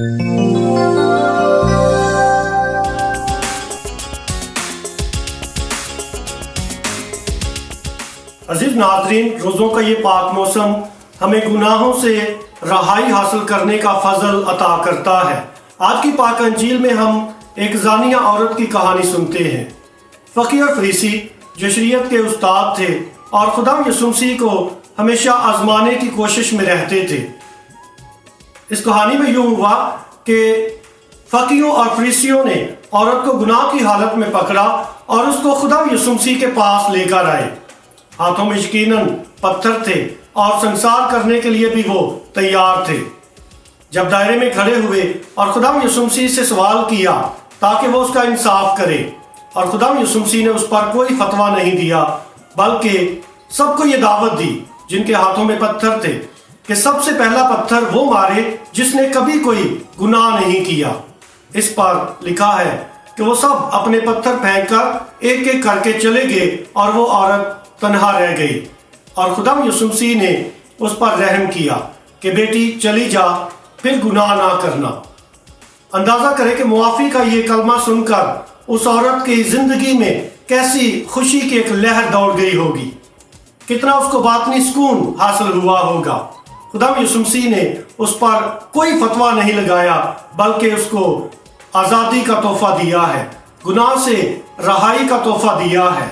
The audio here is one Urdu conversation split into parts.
عزیز ناظرین، روزوں کا یہ پاک موسم ہمیں گناہوں سے رہائی حاصل کرنے کا فضل عطا کرتا ہے۔ آج کی پاک انجیل میں ہم ایک زانیہ عورت کی کہانی سنتے ہیں۔ فقیہ اور فریسی جو شریعت کے استاد تھے اور خدا یسوع مسیح کو ہمیشہ آزمانے کی کوشش میں رہتے تھے۔ اس کہانی میں یوں ہوا کہ فقیوں اور فریسیوں نے عورت کو گناہ کی حالت میں پکڑا اور اس کو خدا یسوع مسیح کے پاس لے کر آئے۔ ہاتھوں میں یقیناً پتھر تھے اور سنسار کرنے کے لیے بھی وہ تیار تھے۔ جب دائرے میں کھڑے ہوئے اور خدا یسوع مسیح سے سوال کیا تاکہ وہ اس کا انصاف کرے، اور خدا یسوع مسیح نے اس پر کوئی فتویٰ نہیں دیا بلکہ سب کو یہ دعوت دی جن کے ہاتھوں میں پتھر تھے کہ سب سے پہلا پتھر وہ مارے جس نے کبھی کوئی گناہ نہیں کیا۔ اس پر لکھا ہے کہ وہ سب اپنے پتھر پھینک کر ایک ایک کر کے چلے گئے اور وہ عورت تنہا رہ گئی، اور خدا یسوع مسیح نے اس پر رحم کیا کہ بیٹی چلی جا، پھر گناہ نہ کرنا۔ اندازہ کرے کہ معافی کا یہ کلمہ سن کر اس عورت کی زندگی میں کیسی خوشی کی ایک لہر دوڑ گئی ہوگی، کتنا اس کو باطنی سکون حاصل ہوا ہوگا۔ خدا یسوع مسیح نے اس پر کوئی فتویٰ نہیں لگایا بلکہ اس کو آزادی کا تحفہ دیا ہے، گناہ سے رہائی کا تحفہ دیا ہے۔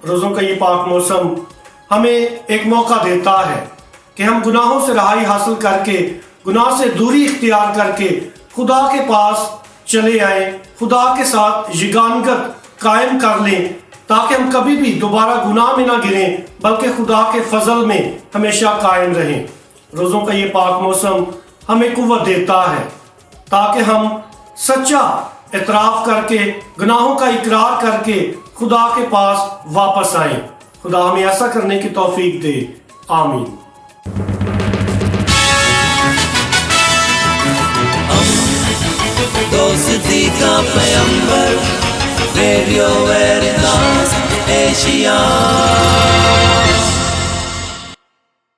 روزوں کا یہ پاک موسم ہمیں ایک موقع دیتا ہے کہ ہم گناہوں سے رہائی حاصل کر کے، گناہ سے دوری اختیار کر کے خدا کے پاس چلے آئیں، خدا کے ساتھ یگانگت قائم کر لیں تاکہ ہم کبھی بھی دوبارہ گناہ میں نہ گریں بلکہ خدا کے فضل میں ہمیشہ قائم رہیں۔ روزوں کا یہ پاک موسم ہمیں قوت دیتا ہے تاکہ ہم سچا اعتراف کر کے، گناہوں کا اقرار کر کے خدا کے پاس واپس آئیں۔ خدا ہمیں ایسا کرنے کی توفیق دے، آمین۔ دوستی کا پیمبر، ریڈیو ویریتاس ایشیا۔